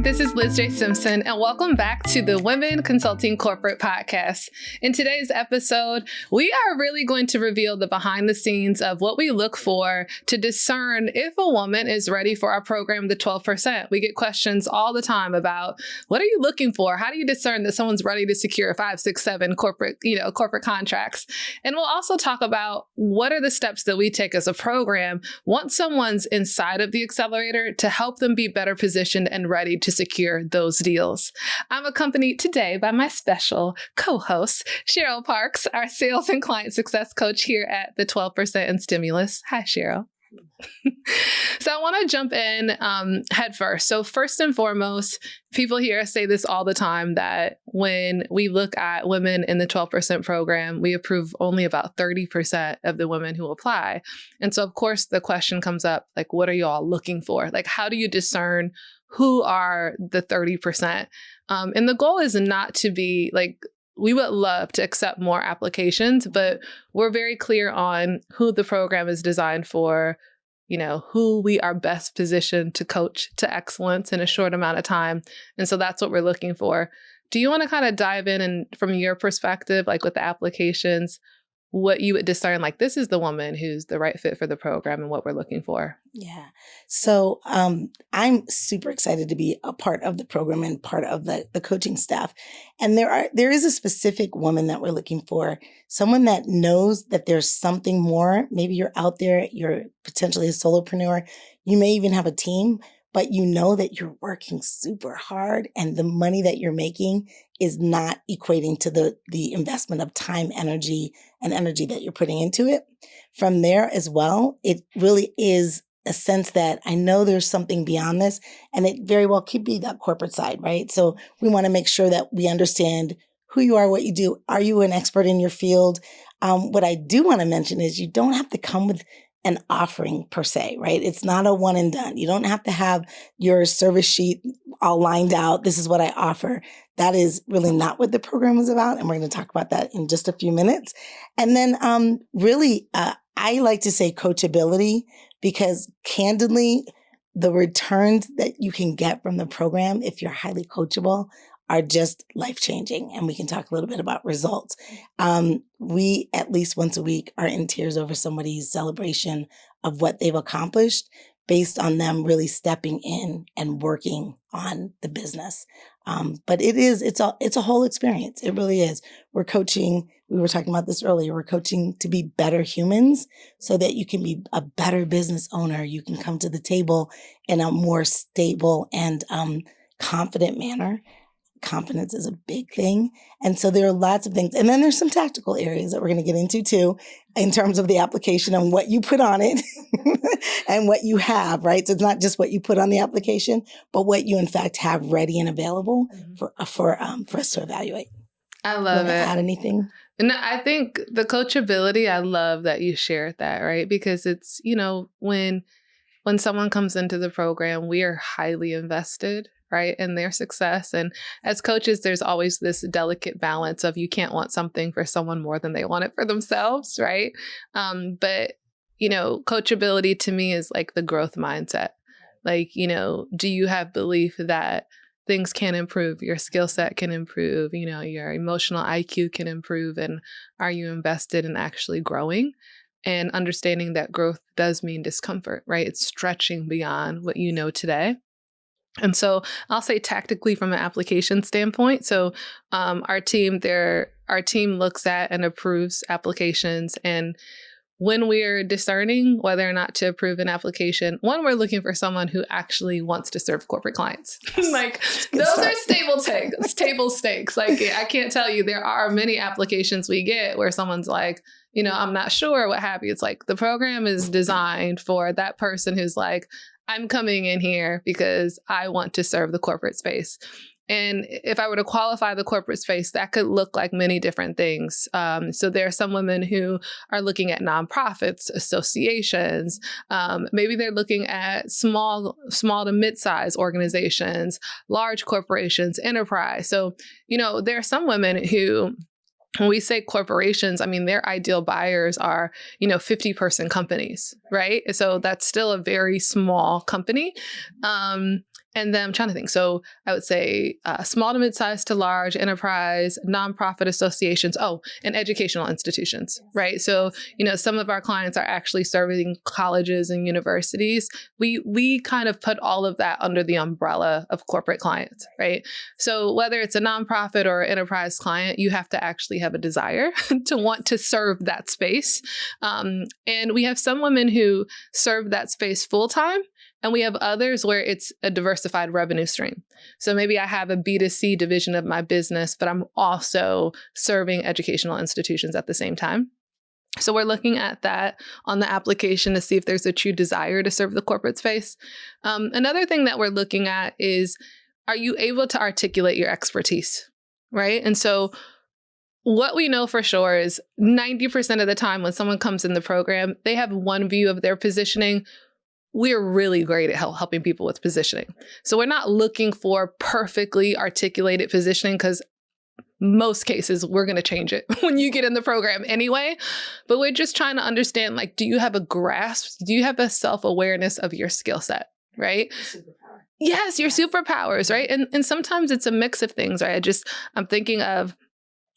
this is LizJSimpson, and welcome back to the Women Consulting Corporate Podcast. In today's episode, we are really going to reveal the behind the scenes of what we look for to discern if a woman is ready for our program, the 12%. We get questions all the time about what are you looking for? How do you discern that someone's ready to secure 5, 6, 7 corporate contracts? And we'll also talk about what are the steps that we take as a program once someone's inside of the Accelerator to help them be better positioned and ready to secure those deals. I'm accompanied today by my special co-host, Cheryl Parks, our sales and client success coach here at the 12% and Stimulus. Hi, Cheryl. So I want to jump in head first. So first and foremost, people here say this all the time that when we look at women in the 12% program, we approve only about 30% of the women who apply. And so of course the question comes up, like, what are you all looking for? Like, how do you discern who are the 30%? And the goal is not to be like, we would love to accept more applications, but we're very clear on who the program is designed for, you know, who we are best positioned to coach to excellence in a short amount of time. And so that's what we're looking for. Do you want to kind of dive in and from your perspective, like with the applications, what you would discern, like this is the woman who's the right fit for the program and what we're looking for? Yeah. So I'm super excited to be a part of the program and part of the coaching staff. And there is a specific woman that we're looking for, someone that knows that there's something more. Maybe you're out there, you're potentially a solopreneur, you may even have a team, but you know that you're working super hard and the money that you're making is not equating to the investment of time, energy that you're putting into it. From there as well, it really is a sense that I know there's something beyond this, and it very well could be that corporate side, right? So we want to make sure that we understand who you are, what you do. Are you an expert in your field? What I do want to mention is you don't have to come with an offering per se, right? It's not a one and done. You don't have to have your service sheet all lined out. This is what I offer. That is really not what the program is about. And we're going to talk about that in just a few minutes. And then I like to say coachability, because candidly, the returns that you can get from the program, if you're highly coachable, are just life-changing. And we can talk a little bit about results. We, at least once a week, are in tears over somebody's celebration of what they've accomplished based on them really stepping in and working on the business. But it's a whole experience. It really is. We're coaching. We were talking about this earlier. We're coaching to be better humans so that you can be a better business owner. You can come to the table in a more stable and confident manner. Confidence is a big thing. And so there are lots of things. And then there's some tactical areas that we're going to get into too, in terms of the application and what you put on it and what you have, right? So it's not just what you put on the application, but what you in fact have ready and available for us to evaluate. I love it. Add anything? And I think the coachability, I love that you shared that, right? Because it's, you know, when someone comes into the program, we are highly invested, right, in their success. And as coaches, there's always this delicate balance of you can't want something for someone more than they want it for themselves, right? But, you know, coachability to me is like the growth mindset. Like, you know, do you have belief that things can improve, your skill set can improve, you know, your emotional IQ can improve, and are you invested in actually growing? And understanding that growth does mean discomfort, right? It's stretching beyond what you know today. And so I'll say tactically from an application standpoint. So our team looks at and approves applications. And when we're discerning whether or not to approve an application, one, we're looking for someone who actually wants to serve corporate clients. Like those are table stakes. Like I can't tell you, there are many applications we get where someone's like, you know, I'm not sure, what have you. It's like the program is designed for that person who's like, I'm coming in here because I want to serve the corporate space. And if I were to qualify the corporate space, that could look like many different things. So there are some women who are looking at nonprofits, associations. Maybe they're looking at small to mid-size organizations, large corporations, enterprise. So, you know, there are some women who, when we say corporations, I mean, their ideal buyers are, 50-person companies, right? So that's still a very small company. And then I'm trying to think. So I would say small to mid-sized to large, enterprise, nonprofit associations, and educational institutions, right? So, some of our clients are actually serving colleges and universities. We kind of put all of that under the umbrella of corporate clients, right? So whether it's a nonprofit or enterprise client, you have to actually have a desire to want to serve that space. And we have some women who serve that space full-time, and we have others where it's a diversified revenue stream. So maybe I have a B2C division of my business, but I'm also serving educational institutions at the same time. So we're looking at that on the application to see if there's a true desire to serve the corporate space. Another thing that we're looking at is, are you able to articulate your expertise, right? And so what we know for sure is 90% of the time when someone comes in the program, they have one view of their positioning. We're really great at helping people with positioning. So we're not looking for perfectly articulated positioning, because most cases we're going to change it when you get in the program anyway. But we're just trying to understand, like, do you have a grasp? Do you have a self-awareness of your skill set, right? Superpower. Yes, your superpowers, right? And sometimes it's a mix of things, right? I'm thinking of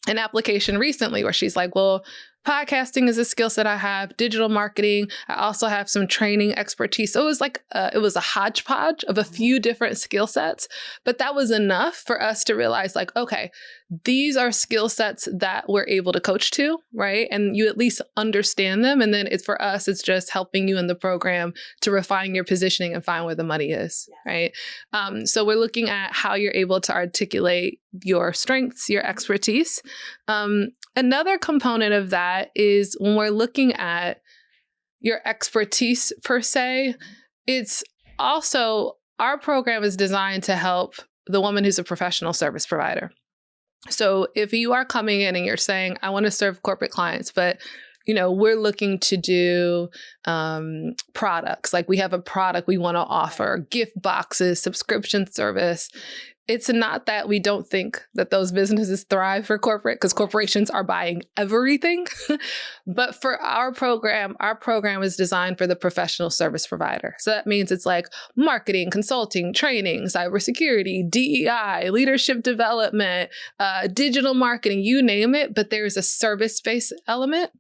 an application recently where she's like, well, podcasting is a skill set I have, digital marketing. I also have some training expertise. So it was like, it was a hodgepodge of a few different skill sets, but that was enough for us to realize, like, okay, these are skill sets that we're able to coach to, right? And you at least understand them. And then for us, it's just helping you in the program to refine your positioning and find where the money is, right? So we're looking at how you're able to articulate your strengths, your expertise. Another component of that is when we're looking at your expertise per se, it's also, our program is designed to help the woman who's a professional service provider. So if you are coming in and you're saying, I want to serve corporate clients, but we're looking to do products, like we have a product we want to offer, gift boxes, subscription service. It's not that we don't think that those businesses thrive for corporate, because corporations are buying everything. But for our program is designed for the professional service provider. So that means it's like marketing, consulting, training, cybersecurity, DEI, leadership development, digital marketing, you name it, but there's a service-based element.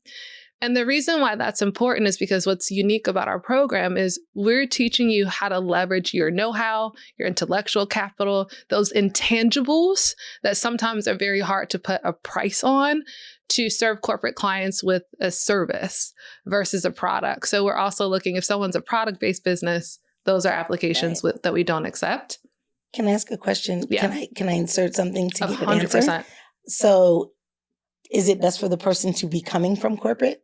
And the reason why that's important is because what's unique about our program is we're teaching you how to leverage your know-how, your intellectual capital, those intangibles that sometimes are very hard to put a price on, to serve corporate clients with a service versus a product. So we're also looking, if someone's a product-based business, those are applications that we don't accept. Can I ask a question? Yeah. Can I insert something to get an 100%. answer? So is it best for the person to be coming from corporate?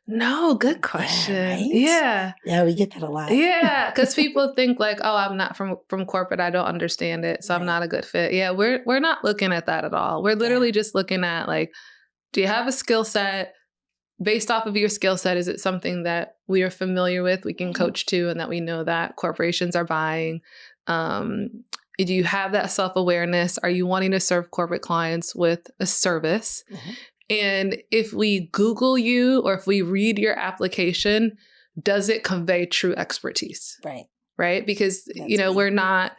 No, good question. Yeah, right? Yeah. Yeah, we get that a lot. Yeah, because people think like, oh, I'm not from corporate. I don't understand it, so I'm not a good fit. Yeah, we're not looking at that at all. We're literally just looking at, like, do you have a skill set? Based off of your skill set, is it something that we are familiar with, we can coach to, and that we know that corporations are buying? Do you have that self-awareness? Are you wanting to serve corporate clients with a service? Mm-hmm. And if we Google you or if we read your application, does it convey true expertise? Right? Because, we're not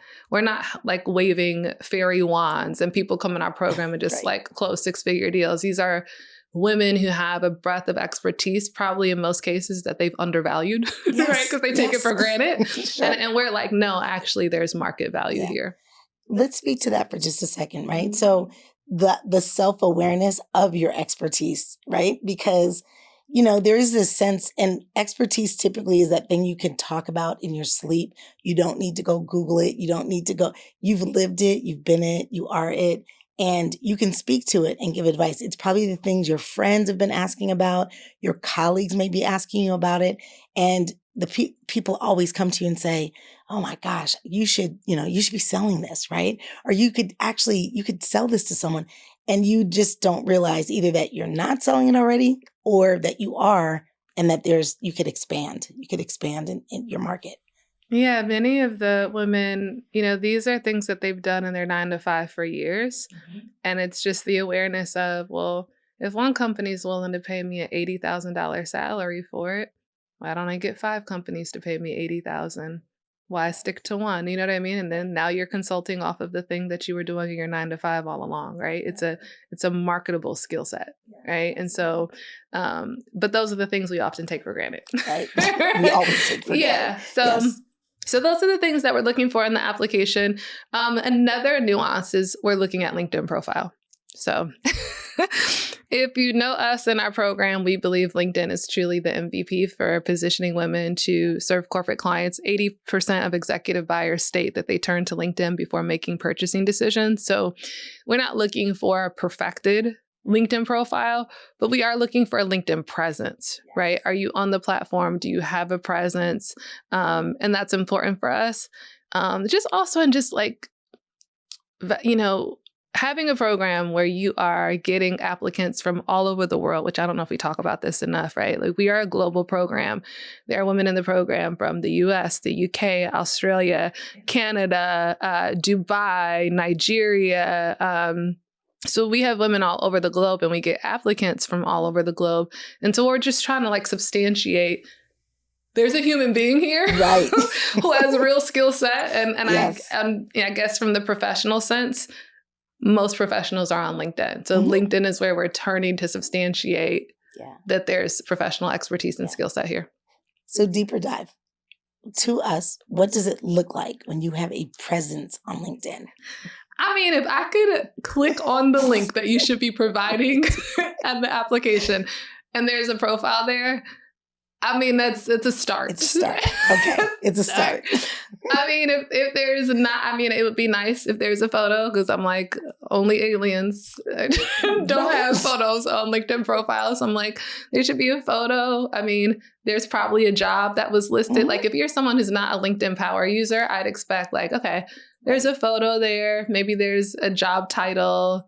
like waving fairy wands and people come in our program and just like close 6-figure deals. These are women who have a breadth of expertise, probably in most cases that they've undervalued, right? Because they take it for granted. Sure. And we're like, no, actually there's market value here. Let's speak to that for just a second, right? So the self-awareness of your expertise, right? Because, there is this sense, and expertise typically is that thing you can talk about in your sleep. You don't need to go Google it. You don't need to go, you've lived it, you've been it, you are it, and you can speak to it and give advice. It's probably the things your friends have been asking about, your colleagues may be asking you about it, and the people always come to you and say, oh my gosh, you should be selling this, right? Or you could sell this to someone, and you just don't realize either that you're not selling it already or that you are, and that you could expand in your market. Yeah, many of the women, these are things that they've done in their 9-to-5 for years. Mm-hmm. And it's just the awareness of, well, if one company is willing to pay me an $80,000 salary for it, why don't I get 5 companies to pay me $80,000? Why stick to one? You know what I mean? And then now you're consulting off of the thing that you were doing in your 9 to 5 all along, right? It's a marketable skill set, right? And so, but those are the things we often take for granted. Right. We always take for granted. Yeah. So, Yes. so those are the things that we're looking for in the application. Another nuance is we're looking at LinkedIn profile. So if you know us in our program, we believe LinkedIn is truly the MVP for positioning women to serve corporate clients. 80% of executive buyers state that they turn to LinkedIn before making purchasing decisions. So we're not looking for a perfected LinkedIn profile, but we are looking for a LinkedIn presence, right? Are you on the platform? Do you have a presence? And that's important for us. Just also in just like, you know, having a program where you are getting applicants from all over the world, which I don't know if we talk about this enough, right? Like we are a global program. There are women in the program from the US, the UK, Australia, Canada, Dubai, Nigeria. So we have women all over the globe and we get applicants from all over the globe. And so we're just trying to like substantiate there's a human being here Right. who has a real skill set. And Yes. I guess from the professional sense, most professionals are on LinkedIn. So LinkedIn is where we're turning to substantiate that there's professional expertise and skill set here. So deeper dive. To us, what does it look like when you have a presence on LinkedIn? I mean, if I could click on the link that you should be providing at the application and there's a profile there, I mean, it's a start. It's a start. Okay. It's a start. I mean, if there's not, I mean, it would be nice if there's a photo because I'm like, only aliens don't have photos on LinkedIn profiles. I'm like, there should be a photo. I mean, there's probably a job that was listed. Like if you're someone who's not a LinkedIn Power user, I'd expect like, okay, there's a photo there. Maybe there's a job title.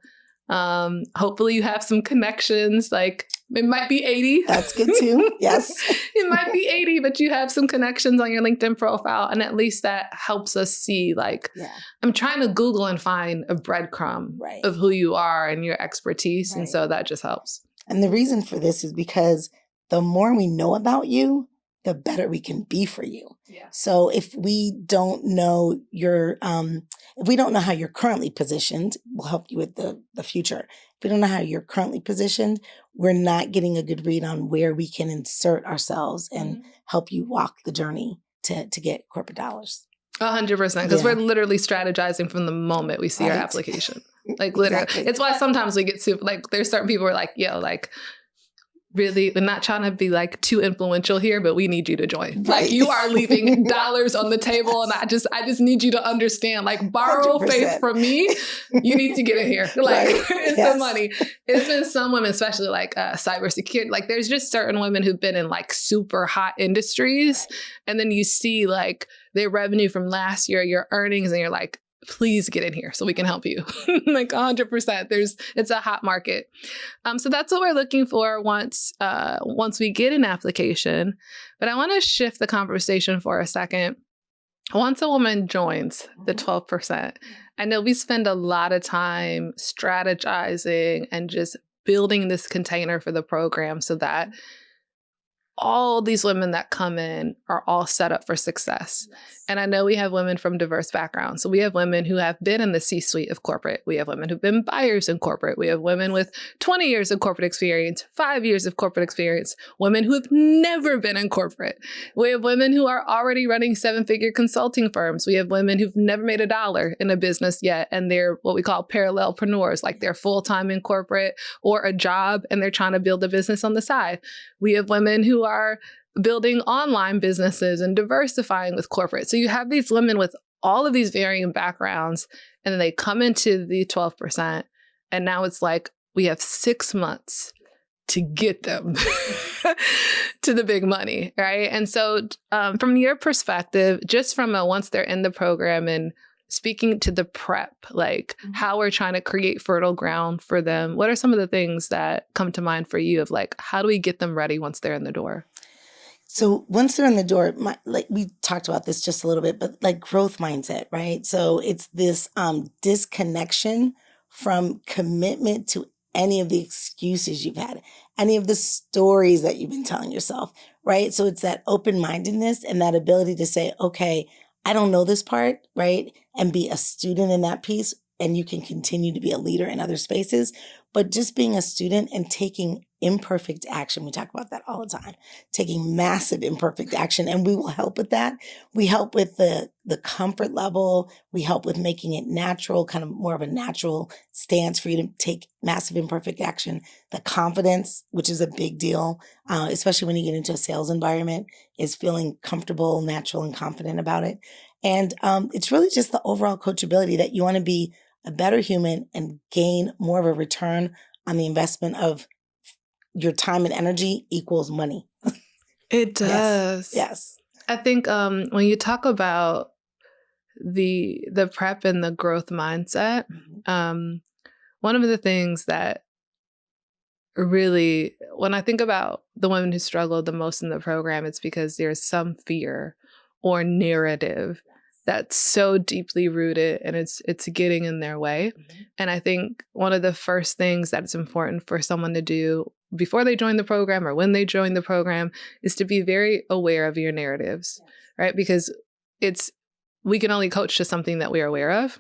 Hopefully you have some connections. Like it might be 80. That's good too. Yes. It might be 80, but you have some connections on your LinkedIn profile. And at least that helps us see like, I'm trying to Google and find a breadcrumb of who you are and your expertise. And so that just helps. And the reason for this is because the more we know about you, the better we can be for you. Yeah. So if we don't know if we don't know how you're currently positioned, we'll help you with the future. If we don't know how you're currently positioned, we're not getting a good read on where we can insert ourselves and help you walk the journey to get corporate dollars. 100%, because we're literally strategizing from the moment we see our application. Like literally, it's why sometimes we get super, like there's certain people who are like, yo, like really, we're not trying to be like too influential here, but we need you to join. Like you are leaving dollars on the table, and I just need you to understand. Like borrow 100%. Faith from me. You need to get in here. Like it's the money. It's been some women, especially like cybersecurity. Like there's just certain women who've been in like super hot industries, and then you see like their revenue from last year, your earnings, and you're like, please get in here so we can help you. Like 100%. It's a hot market. So that's what we're looking for once we get an application. But I want to shift the conversation for a second. Once a woman joins the 12%, I know we spend a lot of time strategizing and just building this container for the program so that all these women that come in are all set up for success. Yes. And I know we have women from diverse backgrounds. So we have women who have been in the C-suite of corporate. We have women who've been buyers in corporate. We have women with 20 years of corporate experience, 5 years of corporate experience, women who have never been in corporate. We have women who are already running 7-figure consulting firms. We have women who've never made $1 in a business yet, and they're what we call parallelpreneurs, like they're full-time in corporate or a job, and they're trying to build a business on the side. We have women who are building online businesses and diversifying with corporate. So you have these women with all of these varying backgrounds, and then they come into the 12%. And now it's like, we have 6 months to get them to the big money, right? And so from your perspective, just from once they're in the program and speaking to the prep, like how we're trying to create fertile ground for them, what are some of the things that come to mind for you of like, how do we get them ready once they're in the door? So once they're in the door, like we talked about this just a little bit, but like growth mindset, right? So it's this disconnection from commitment to any of the excuses you've had, any of the stories that you've been telling yourself, right? So it's that open-mindedness and that ability to say, okay, I don't know this part, right? And be a student in that piece. And you can continue to be a leader in other spaces. But just being a student and taking imperfect action, we talk about that all the time, taking massive imperfect action, and we will help with that. We help with the comfort level. We help with making it natural, kind of more of a natural stance for you to take massive imperfect action. The confidence, which is a big deal, especially when you get into a sales environment, is feeling comfortable, natural, and confident about it. And it's really just the overall coachability that you want to be a better human and gain more of a return on the investment of your time and energy equals money. It does. Yes. I think when you talk about the prep and the growth mindset, one of the things that really, when I think about the women who struggle the most in the program, it's because there's some fear or narrative that's so deeply rooted and it's getting in their way. And I think one of the first things that's important for someone to do before they join the program or when they join the program is to be very aware of your narratives, right? Because we can only coach to something that we're aware of.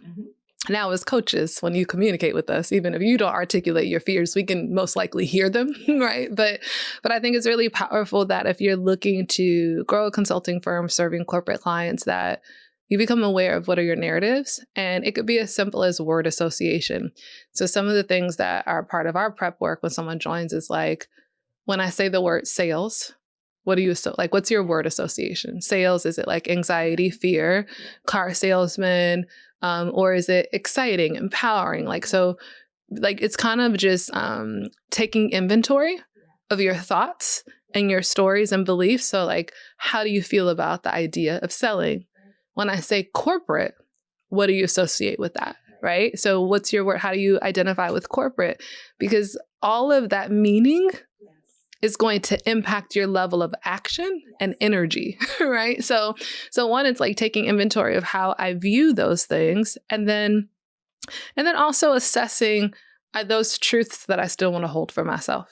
Now, as coaches, when you communicate with us, even if you don't articulate your fears, we can most likely hear them, right? But I think it's really powerful that if you're looking to grow a consulting firm serving corporate clients, that you become aware of what are your narratives. And it could be as simple as word association. So some of the things that are part of our prep work when someone joins is like, when I say the word sales, what do you, what's your word association? Sales, is it like anxiety, fear, car salesman, or is it exciting, empowering? It's kind of just taking inventory of your thoughts and your stories and beliefs. So like, how do you feel about the idea of selling? When I say corporate, what do you associate with that, right? So what's your word? How do you identify with corporate? Because all of that meaning is going to impact your level of action and energy, right? So one, it's like taking inventory of how I view those things, and then also assessing those truths that I still want to hold for myself.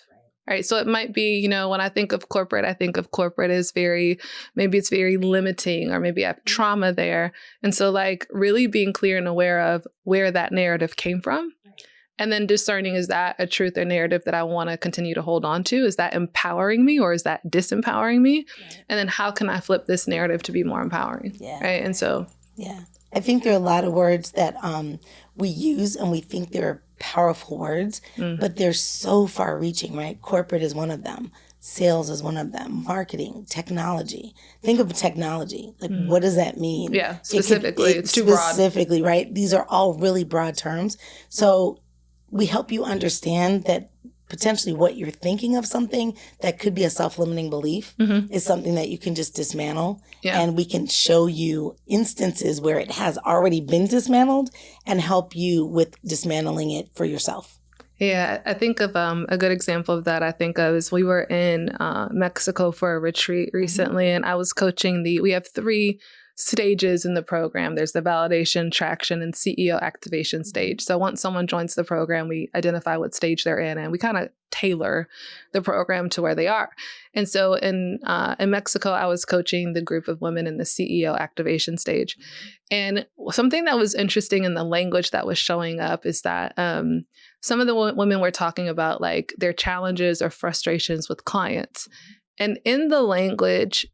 Right. So it might be, when I think of corporate as maybe it's very limiting, or maybe I have trauma there. And so like really being clear and aware of where that narrative came from. And then discerning, is that a truth or narrative that I want to continue to hold on to? Is that empowering me or is that disempowering me? Right. And then how can I flip this narrative to be more empowering? Yeah. Right. And so. Yeah. I think there are a lot of words that we use and we think they're powerful words, but they're so far reaching, right? Corporate is one of them. Sales is one of them. Marketing, technology. Think of technology. Like, what does that mean? Yeah, specifically. It's too broad. Specifically, right? These are all really broad terms. So we help you understand that potentially what you're thinking of something that could be a self-limiting belief is something that you can just dismantle. Yeah. And we can show you instances where it has already been dismantled and help you with dismantling it for yourself. Yeah, I think of a good example of that is we were in Mexico for a retreat recently, and I was coaching we have 3 stages in the program. There's the validation, traction, and CEO activation stage. So once someone joins the program, we identify what stage they're in, and we kind of tailor the program to where they are. And so in Mexico, I was coaching the group of women in the CEO activation stage. And something that was interesting in the language that was showing up is that some of the women were talking about like their challenges or frustrations with clients. And in the language,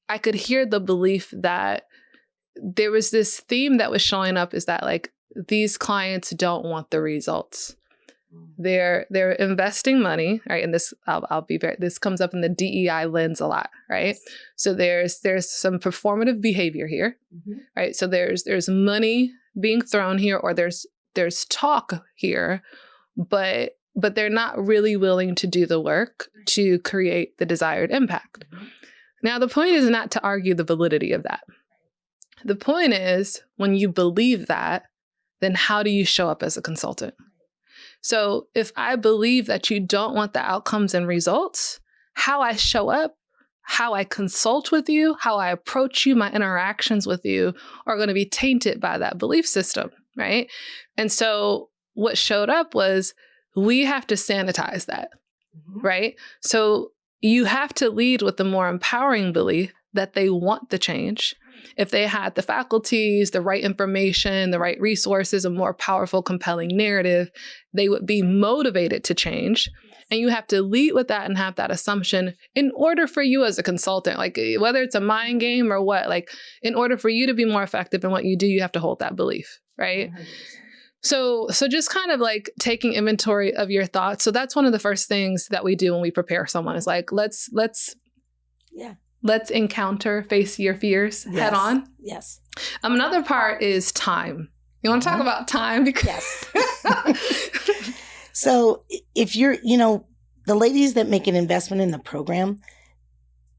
I could hear the belief that there was this theme that was showing up, is that like these clients don't want the results. They're investing money, right? And this this comes up in the DEI lens a lot, right? So there's some performative behavior here, right? So there's money being thrown here, or there's talk here, but they're not really willing to do the work to create the desired impact. Now, the point is not to argue the validity of that. The point is, when you believe that, then how do you show up as a consultant? So if I believe that you don't want the outcomes and results, how I show up, how I consult with you, how I approach you, my interactions with you are going to be tainted by that belief system, right? And so what showed up was we have to sanitize that, right? So you have to lead with the more empowering belief that they want the change. if they had the faculties, the right information, the right resources, a more powerful, compelling narrative, they would be motivated to change. And you have to lead with that and have that assumption in order for you as a consultant, like whether it's a mind game or what, like in order for you to be more effective in what you do, you have to hold that belief, right? 100%. So just kind of like taking inventory of your thoughts. So that's one of the first things that we do when we prepare someone is like, let's encounter, face your fears head on. Yes. Another part is time. You want to talk about time? Because yes. So if you're, the ladies that make an investment in the program,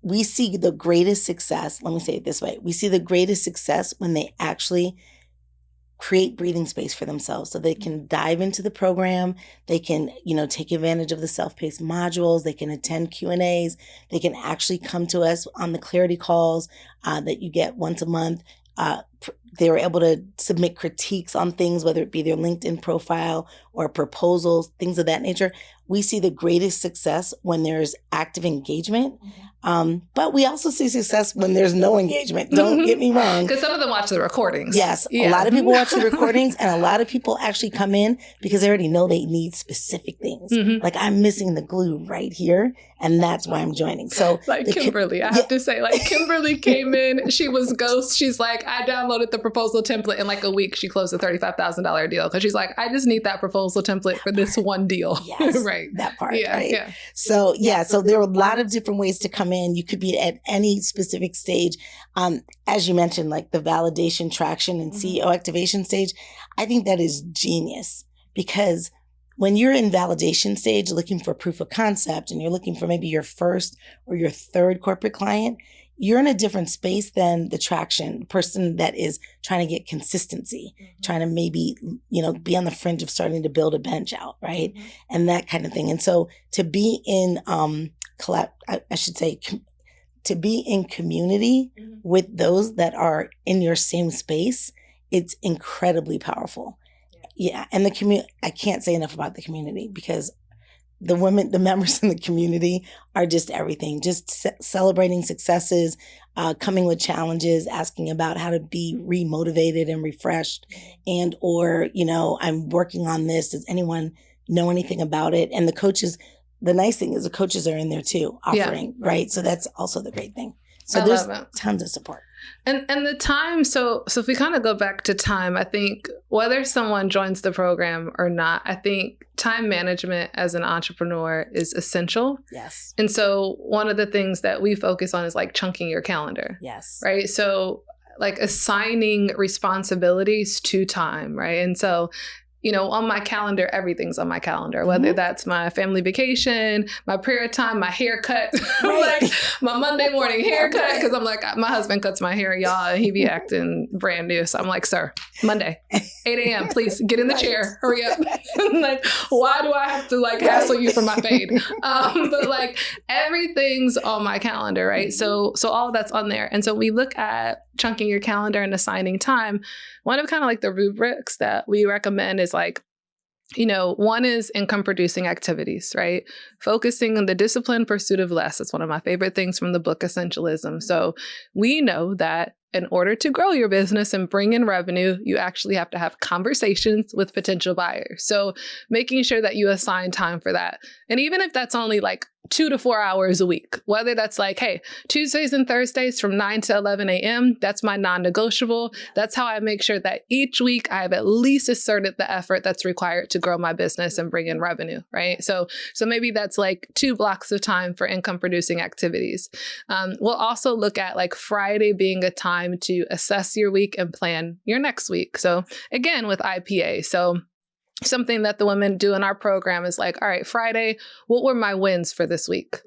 we see the greatest success. Let me say it this way. We see the greatest success when they actually create breathing space for themselves so they can dive into the program. They can, take advantage of the self-paced modules. They can attend Q&As. They can actually come to us on the clarity calls that you get once a month. They were able to submit critiques on things, whether it be their LinkedIn profile or proposals, things of that nature. We see the greatest success when there's active engagement. But we also see success when there's no engagement. Don't get me wrong. Because some of them watch the recordings. Yes. Yeah. A lot of people watch the recordings and a lot of people actually come in because they already know they need specific things. Like I'm missing the glue right here. And that's why I'm joining. So like Kimberly, I have to say, like Kimberly came in, she was ghost. She's like, I downloaded the proposal template in like a week. She closed a $35,000 deal because she's like, I just need that proposal template for this one deal. Yes, right. That part. Yeah, right. Yeah. So so there are a lot of different ways to come in. You could be at any specific stage. As you mentioned, like the validation, traction, and CEO activation stage. I think that is genius because when you're in validation stage looking for proof of concept and you're looking for maybe your first or your third corporate client, you're in a different space than the traction person that is trying to get consistency, trying to maybe, be on the fringe of starting to build a bench out, right? And that kind of thing. And so to be in, to be in community with those that are in your same space, it's incredibly powerful. Yeah. And I can't say enough about the community because the members in the community are just everything, just celebrating successes, coming with challenges, asking about how to be remotivated and refreshed or, I'm working on this. Does anyone know anything about it? And the coaches, the nice thing is the coaches are in there too, offering, right? So that's also the great thing. So there's tons of support. And the time, so if we kind of go back to time, I think whether someone joins the program or not, I think time management as an entrepreneur is essential. Yes. And so one of the things that we focus on is like chunking your calendar. Yes. Right. So like assigning responsibilities to time. Right. And so on my calendar, everything's on my calendar, whether that's my family vacation, my prayer time, my haircut, like my Monday morning haircut. Cause I'm like, my husband cuts my hair, y'all, and he be acting brand new. So I'm like, sir, Monday, 8 a.m., please get in the chair, hurry up. Like, why do I have to like hassle you for my fade? But like everything's on my calendar, right? So all of that's on there. And so we look at chunking your calendar and assigning time. One of kind of like the rubrics that we recommend is like, one is income producing activities, right? Focusing on the disciplined pursuit of less. It's one of my favorite things from the book Essentialism. So we know that in order to grow your business and bring in revenue, you actually have to have conversations with potential buyers. So making sure that you assign time for that. And even if that's only like 2 to 4 hours a week, whether that's like, hey, Tuesdays and Thursdays from 9 to 11 a.m., that's my non-negotiable. That's how I make sure that each week I have at least asserted the effort that's required to grow my business and bring in revenue, right? So maybe that's like 2 blocks of time for income producing activities. We'll also look at like Friday being a time to assess your week and plan your next week. So again, with IPA. So something that the women do in our program is like, all right, Friday, what were my wins for this week?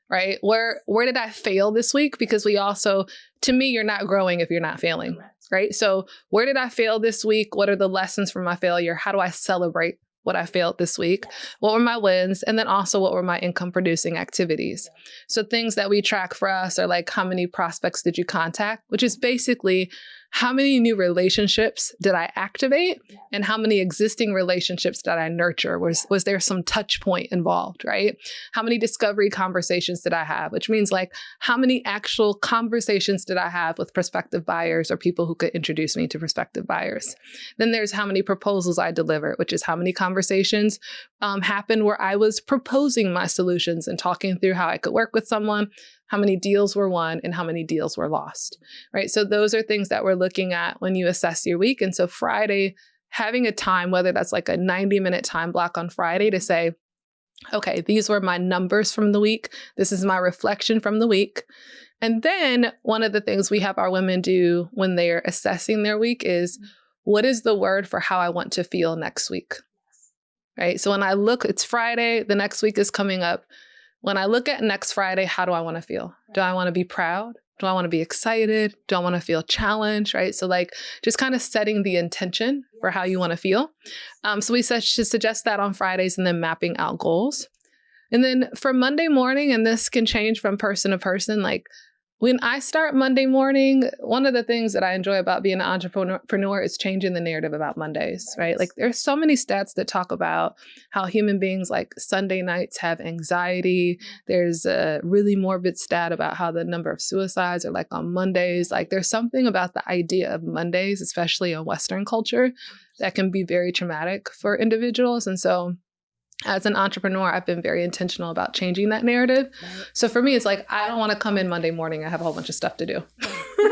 Right? Where did I fail this week? Because we also, to me, you're not growing if you're not failing, right? So where did I fail this week? What are the lessons from my failure? How do I celebrate what I failed this week? What were my wins? And then also what were my income producing activities? So things that we track for us are like, how many prospects did you contact? Which is basically how many new relationships did I activate? And how many existing relationships did I nurture? Was there some touch point involved, right? How many discovery conversations did I have? Which means like, how many actual conversations did I have with prospective buyers or people who could introduce me to prospective buyers? Then there's how many proposals I delivered, which is how many conversations happened where I was proposing my solutions and talking through how I could work with someone, how many deals were won, and how many deals were lost, right? So those are things that we're looking at when you assess your week. And so Friday, having a time, whether that's like a 90-minute time block on Friday to say, okay, these were my numbers from the week. This is my reflection from the week. And then one of the things we have our women do when they're assessing their week is, what is the word for how I want to feel next week? Right? So when I look, it's Friday, the next week is coming up. When I look at next Friday, how do I want to feel? Do I want to be proud? Do I want to be excited? Do I want to feel challenged? Right? So like just kind of setting the intention for how you want to feel. So we should suggest that on Fridays and then mapping out goals. And then for Monday morning, and this can change from person to person, like when I start Monday morning, one of the things that I enjoy about being an entrepreneur is changing the narrative about Mondays, right? Like there's so many stats that talk about how human beings like Sunday nights have anxiety. There's a really morbid stat about how the number of suicides are like on Mondays. Like there's something about the idea of Mondays, especially in Western culture, that can be very traumatic for individuals. And so as an entrepreneur, I've been very intentional about changing that narrative. Right. So for me, it's like, I don't want to come in Monday morning. I have a whole bunch of stuff to do.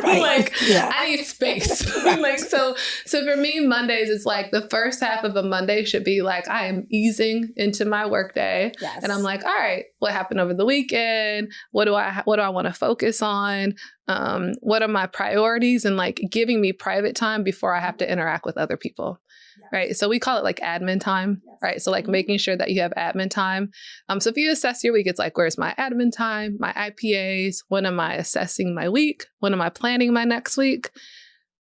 Right. I need space. Right. So for me, Mondays, it's like the first half of a Monday should be like, I am easing into my workday. Yes. And I'm like, all right, what happened over the weekend? What do I want to focus on? What are my priorities? And like giving me private time before I have to interact with other people. Right. So we call it like admin time, right? So like making sure that you have admin time. So if you assess your week, it's like, where's my admin time, my IPAs? When am I assessing my week? When am I planning my next week?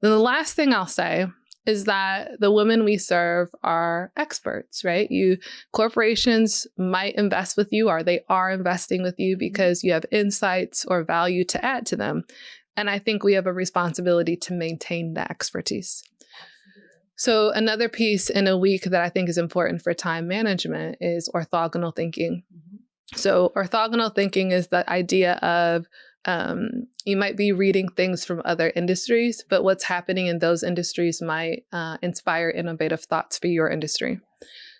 Then the last thing I'll say is that the women we serve are experts, right? Corporations might invest with you, or they are investing with you because you have insights or value to add to them. And I think we have a responsibility to maintain that expertise. So another piece in a week that I think is important for time management is orthogonal thinking. Mm-hmm. So orthogonal thinking is the idea of you might be reading things from other industries, but what's happening in those industries might inspire innovative thoughts for your industry.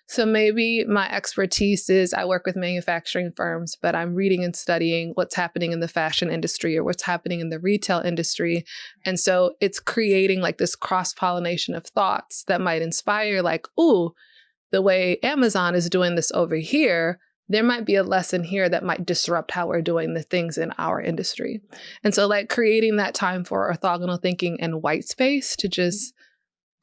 So maybe my expertise is I work with manufacturing firms, but I'm reading and studying what's happening in the fashion industry or what's happening in the retail industry. And so it's creating like this cross-pollination of thoughts that might inspire like, ooh, the way Amazon is doing this over here, there might be a lesson here that might disrupt how we're doing the things in our industry. And so like creating that time for orthogonal thinking and white space to just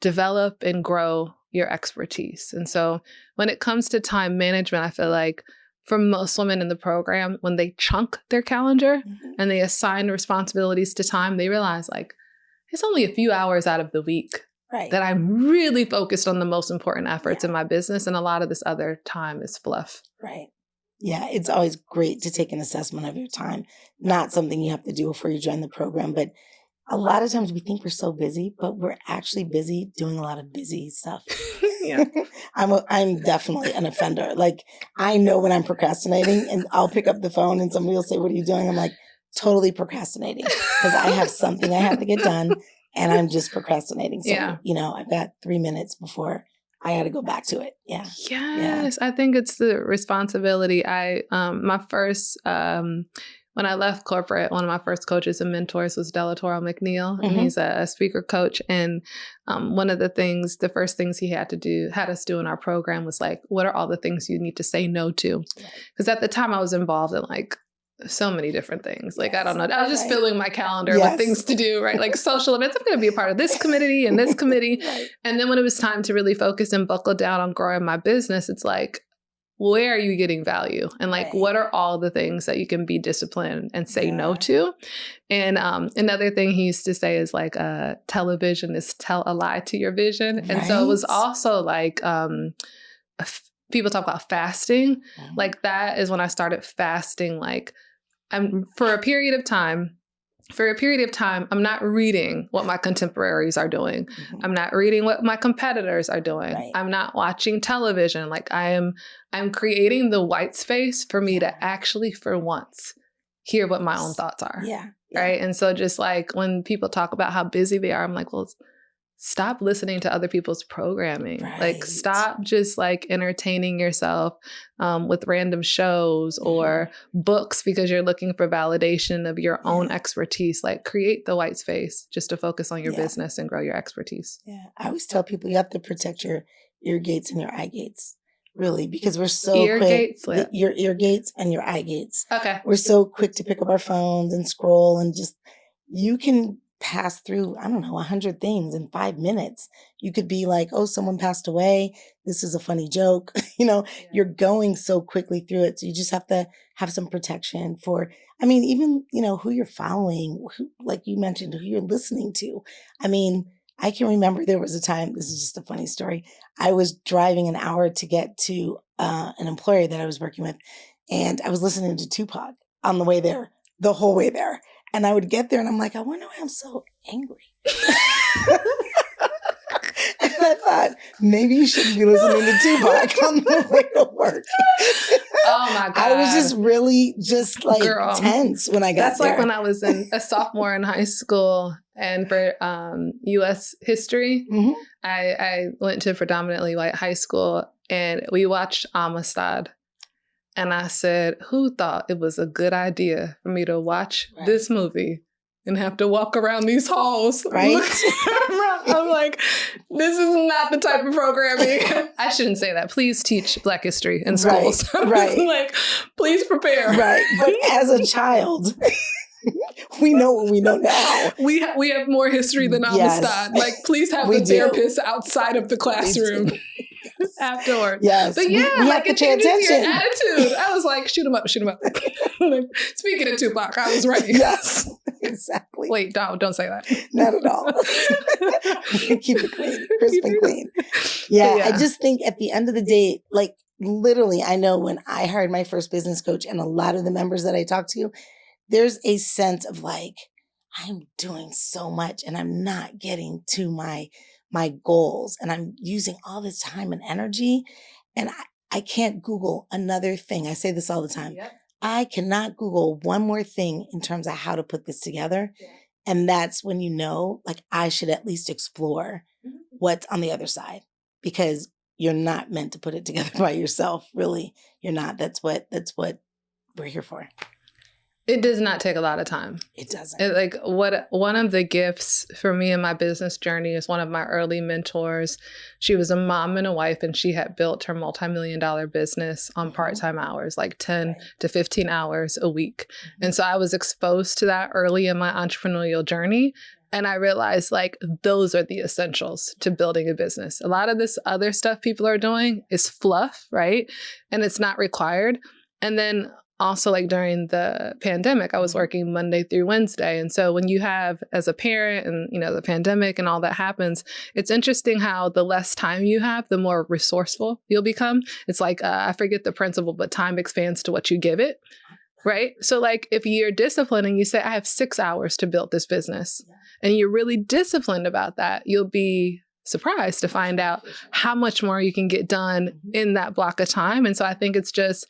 develop and grow your expertise. And so when it comes to time management, I feel like for most women in the program, when they chunk their calendar and they assign responsibilities to time, they realize like, it's only a few hours out of the week that I'm really focused on the most important efforts in my business. And a lot of this other time is fluff. Right. Yeah, it's always great to take an assessment of your time. Not something you have to do before you join the program, but a lot of times we think we're so busy, but we're actually busy doing a lot of busy stuff. Yeah, I'm definitely an offender. Like I know when I'm procrastinating, and I'll pick up the phone and somebody will say, "What are you doing?" I'm like, totally procrastinating because I have something I have to get done, and I'm just procrastinating. So I've got 3 minutes before I got to go back to it. Yeah. Yes, I think it's the responsibility. When I left corporate, one of my first coaches and mentors was Delatoro McNeil, and he's a speaker coach. And one of the first things he had us do in our program was like, what are all the things you need to say no to? Because at the time I was involved in like so many different things. Like, I don't know, I was just filling my calendar with things to do, right? Like social events. I'm going to be a part of this committee and this committee. And then when it was time to really focus and buckle down on growing my business, it's like, where are you getting value? And like, what are all the things that you can be disciplined and say no to? And another thing he used to say is like, television is tell a lie to your vision. And so it was also like, people talk about fasting. Like that is when I started fasting. Like for a period of time, for a period of time, I'm not reading what my contemporaries are doing. Mhm. I'm not reading what my competitors are doing. Right. I'm not watching television. Like I'm creating the white space for me to actually, for once, hear what my own thoughts are. Yeah. Right. And so just like when people talk about how busy they are, I'm like, well, stop listening to other people's programming. Like Right. stop just like entertaining yourself with random shows or books because you're looking for validation of your own expertise. Like create the white space just to focus on your business and grow your expertise. Yeah. I always tell people you have to protect your ear gates and your eye gates. Really, because we're so Ear quick. gates, Your ear gates and your eye gates. Okay. We're so quick to pick up our phones and scroll and just, you can pass through, 100 things in 5 minutes. You could be like, oh, someone passed away. This is a funny joke. You're going so quickly through it. So you just have to have some protection for, even, who you're following, like you mentioned, who you're listening to. I can remember there was a time, this is just a funny story. I was driving an hour to get to an employer that I was working with, and I was listening to Tupac on the way there, the whole way there. And I would get there and I'm like, I wonder why I'm so angry. And I thought, maybe you shouldn't be listening to Tupac on the way to work. Oh my God. I was just really Girl, tense when I got there. That's like when I was a sophomore in high school and for U.S. history, I went to predominantly white high school and we watched Amistad. And I said, who thought it was a good idea for me to watch this movie and have to walk around these halls? Right. I'm like, this is not the type of programming. I shouldn't say that. Please teach Black history in schools. Right. Like, please prepare. Right. But as a child, we know what we know now. We have more history than Amistad. Like, please have the therapist outside of the classroom. Afterwards. Yes. But yeah, we like have to it pay changes attention. your attitude. I was like, shoot him up. Like, speaking of Tupac, I was ready. Yes. Exactly. Wait, don't say that. Not at all. Keep it clean. Crisp and clean. Yeah, I just think at the end of the day, like literally, I know when I hired my first business coach and a lot of the members that I talk to, there's a sense of like, I'm doing so much and I'm not getting to my goals and I'm using all this time and energy and I can't Google another thing. I say this all the time. Yep. I cannot Google one more thing in terms of how to put this together. Yeah. And that's when like I should at least explore what's on the other side because you're not meant to put it together by yourself. Really, you're not. That's what we're here for. It does not take a lot of time. It doesn't. One of the gifts for me in my business journey is one of my early mentors. She was a mom and a wife, and she had built her multi-million-dollar business on part-time hours, like 10 to 15 hours a week. And so I was exposed to that early in my entrepreneurial journey. And I realized like those are the essentials to building a business. A lot of this other stuff people are doing is fluff, right? And it's not required. And then also, like during the pandemic, I was working Monday through Wednesday. And so when you have as a parent and, the pandemic and all that happens, it's interesting how the less time you have, the more resourceful you'll become. It's like, I forget the principle, but time expands to what you give it. Right. So like if you're disciplined and you say, I have 6 hours to build this business and you're really disciplined about that, you'll be surprised to find out how much more you can get done in that block of time. And so I think it's just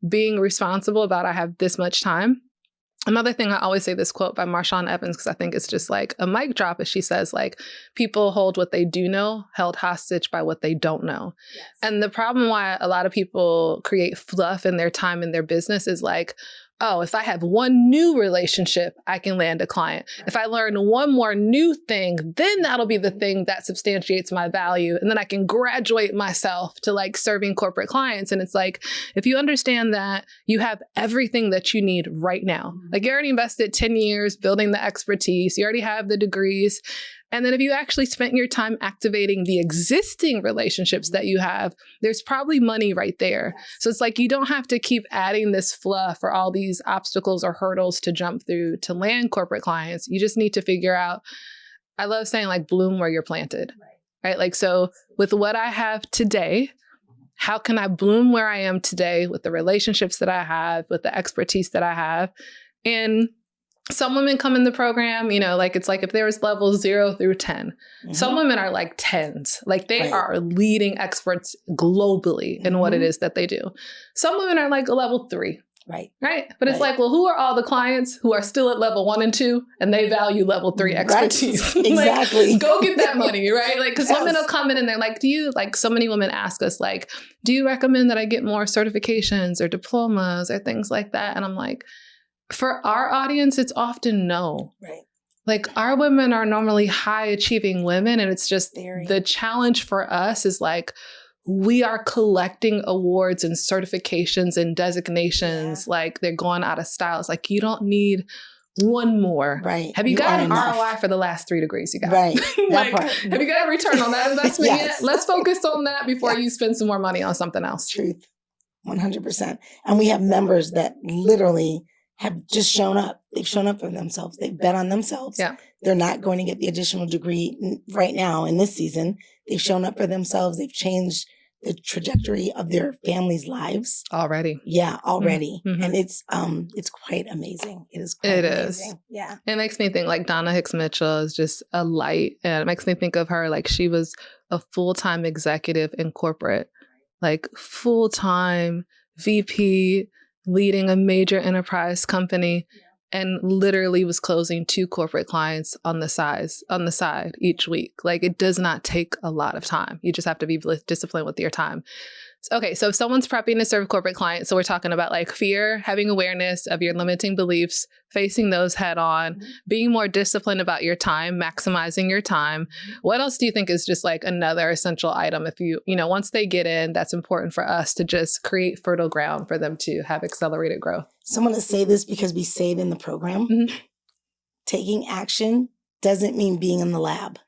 being responsible about I have this much time. Another thing, I always say this quote by Marshawn Evans, because I think it's just like a mic drop, as she says, like, people hold what they do know, held hostage by what they don't know. Yes. And the problem why a lot of people create fluff in their time in their business is like, oh, if I have one new relationship, I can land a client. Right. If I learn one more new thing, then that'll be the thing that substantiates my value. And then I can graduate myself to like serving corporate clients. And it's like, if you understand that you have everything that you need right now, like you already invested 10 years building the expertise, you already have the degrees. And then if you actually spent your time activating the existing relationships that you have, there's probably money right there. So it's like you don't have to keep adding this fluff or all these obstacles or hurdles to jump through to land corporate clients. You just need to figure out, I love saying like bloom where you're planted, right? Like, so with what I have today, how can I bloom where I am today with the relationships that I have, with the expertise that I have? And some women come in the program, like it's like if there was levels 0 through 10, some women are like 10s. Like they are leading experts globally in what it is that they do. Some women are like a level 3. Right. But it's like, well, who are all the clients who are still at level 1 and 2 and they value level 3 expertise? Exactly. Like, go get that money, right? Like, because women will come in and they're like, so many women ask us, like, do you recommend that I get more certifications or diplomas or things like that? And I'm like, for our audience, it's often no. Right. Like our women are normally high achieving women. And it's just the challenge for us is like, we are collecting awards and certifications and designations. Like they're going out of style. It's like, you don't need one more. Right. Have you gotten ROI for the last 3 degrees you got? Right. Like, have you got a return on that investment yet? Let's focus on that before you spend some more money on something else. Truth. 100%. And we have members that literally have just shown up. They've shown up for themselves. They've bet on themselves. Yeah. They're not going to get the additional degree right now in this season. They've shown up for themselves. They've changed the trajectory of their families' lives. Already. Yeah, already. Mm-hmm. And it's quite amazing. It is quite amazing. Yeah. It makes me think like Donna Hicks-Mitchell is just a light. And it makes me think of her like she was a full-time executive in corporate, like full-time VP, leading a major enterprise company, and literally was closing 2 corporate clients on the side each week. Like it does not take a lot of time. You just have to be disciplined with your time. Okay, so if someone's prepping to serve corporate clients, so we're talking about like fear, having awareness of your limiting beliefs, facing those head on, being more disciplined about your time, maximizing your time. What else do you think is just like another essential item if once they get in, that's important for us to just create fertile ground for them to have accelerated growth? So I'm going to say this because we say it in the program. Mm-hmm. Taking action doesn't mean being in the lab.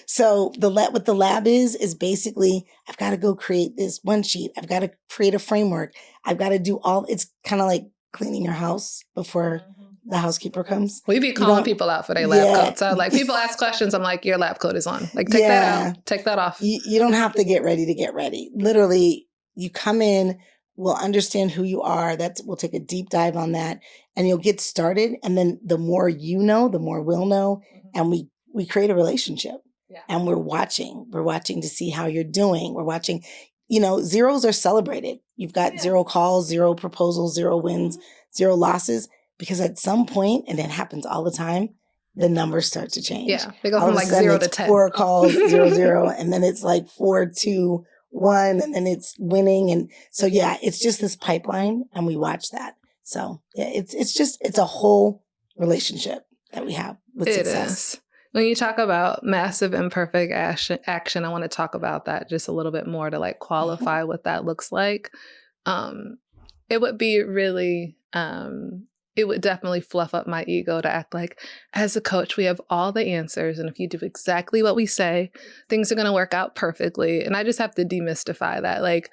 So what the lab is basically, I've got to go create this one sheet. I've got to create a framework. I've got to do it's kind of like cleaning your house before the housekeeper comes. We be calling people out for their lab coats. So like people ask questions. I'm like, your lab coat is on. Like take that out. Take that off. You don't have to get ready to get ready. Literally, you come in, we'll understand who you are. We'll take a deep dive on that and you'll get started. And then the more you know, the more we'll know. And we create a relationship. Yeah. And we're watching to see how you're doing. We're watching, zeros are celebrated. You've got 0 calls, 0 proposals, 0 wins, 0 losses, because at some point, and it happens all the time, the numbers start to change. Yeah. They go from like 0 to 10. 4 calls, 0, 0. And then it's like 4, 2, 1, and then it's winning. And so, it's just this pipeline and we watch that. So it's a whole relationship that we have with success. It is. When you talk about massive imperfect action, I want to talk about that just a little bit more to like qualify what that looks like. It would be really, it would definitely fluff up my ego to act like as a coach, we have all the answers. And if you do exactly what we say, things are going to work out perfectly. And I just have to demystify that. Like,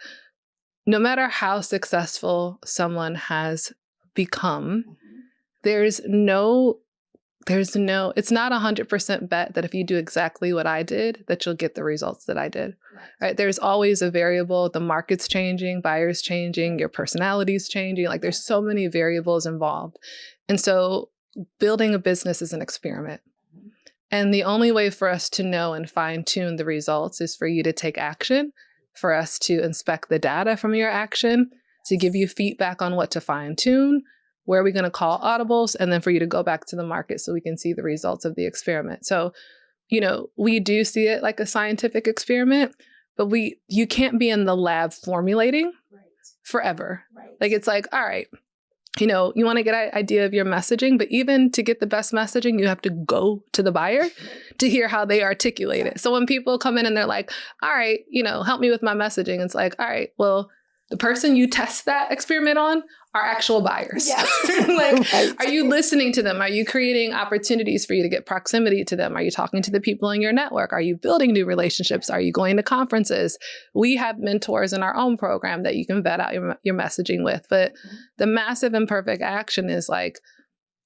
no matter how successful someone has become, it's not 100% bet that if you do exactly what I did, that you'll get the results that I did, right? There's always a variable. The market's changing, buyers changing, your personality's changing. Like there's so many variables involved. And so building a business is an experiment. And the only way for us to know and fine tune the results is for you to take action, for us to inspect the data from your action, to give you feedback on what to fine tune, where are we going to call audibles, and then for you to go back to the market so we can see the results of the experiment. So, we do see it like a scientific experiment, but you can't be in the lab formulating forever. Right. Like, it's like, all right, you want to get an idea of your messaging, but even to get the best messaging, you have to go to the buyer to hear how they articulate it. So when people come in and they're like, all right, help me with my messaging, it's like, all right, well, the person you test that experiment on are actual buyers. Yes. Are you listening to them? Are you creating opportunities for you to get proximity to them? Are you talking to the people in your network? Are you building new relationships? Are you going to conferences? We have mentors in our own program that you can vet out your messaging with. But the massive imperfect action is like,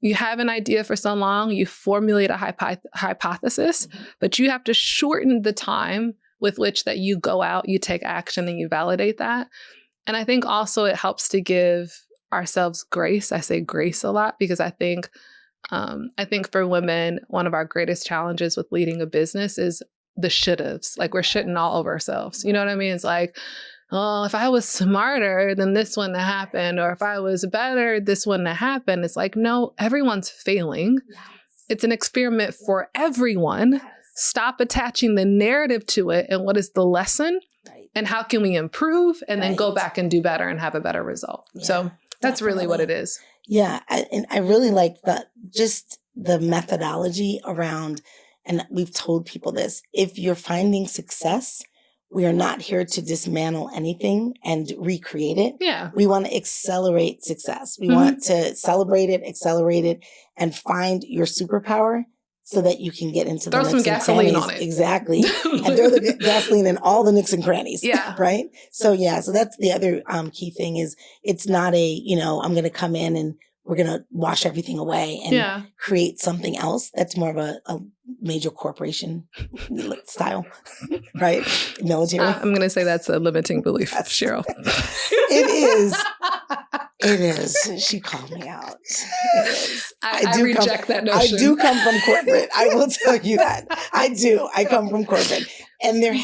you have an idea for so long, you formulate a hypothesis, but you have to shorten the time with which that you go out, you take action, and you validate that. And I think also it helps to give ourselves grace. I say grace a lot because I think for women, one of our greatest challenges with leading a business is the should-haves. Like we're shitting all over ourselves. You know what I mean? It's like, oh, if I was smarter, then this wouldn't have happened. Or if I was better, this wouldn't have happened. It's like, no, everyone's failing. It's an experiment for everyone. Stop attaching the narrative to it. And what is the lesson? And how can we improve and then go back and do better and have a better result? Yeah, so that's really what it is. Yeah. And I really like the methodology around, and we've told people this, if you're finding success, we are not here to dismantle anything and recreate it. Yeah. We want to accelerate success. We want to celebrate it, accelerate it, and find your superpower so that you can get into throw some gasoline on it. Exactly. And throw the gasoline in all the nooks and crannies. Yeah. Right? So that's the other key thing is it's not I'm going to come in and we're going to wash everything away and create something else. That's more of a major corporation style, right? Military. I'm going to say that's a limiting belief, Cheryl. It is. It is. She called me out. It is. I reject that notion. I do come from corporate. I will tell you that. I do. I come from corporate. And there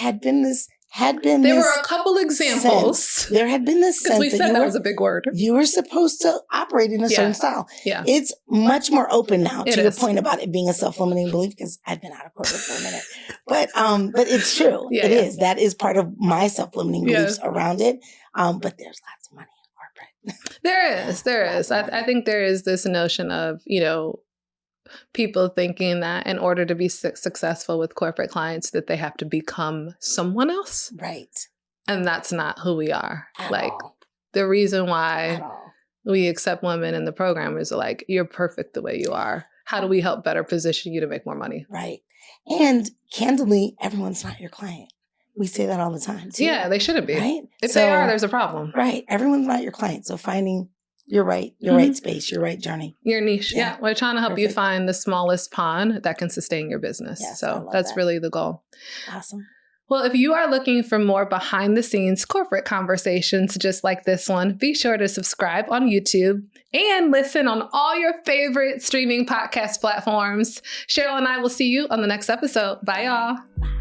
there were a couple examples. There had been this sense we said that was a big word. You were supposed to operate in a certain style. Yeah. It's much more open now to your point about it being a self-limiting belief, because I've been out of corporate for a minute. But it's true. It is. That is part of my self-limiting beliefs around it. But there's lots of money in corporate. There is. I think there is this notion of, people thinking that in order to be successful with corporate clients, that they have to become someone else. Right. And that's not who we are. The reason why we accept women in the program is like, you're perfect the way you are. How do we help better position you to make more money? Right. And candidly, everyone's not your client. We say that all the time too. Yeah, they shouldn't be. Right? If they are, there's a problem. Right. Everyone's not your client. So finding your right space, your right journey. Your niche. Yeah. We're trying to help you find the smallest pond that can sustain your business. Yes, so that's really the goal. Awesome. Well, if you are looking for more behind the scenes corporate conversations just like this one, be sure to subscribe on YouTube and listen on all your favorite streaming podcast platforms. Cheryl and I will see you on the next episode. Bye, y'all. Bye.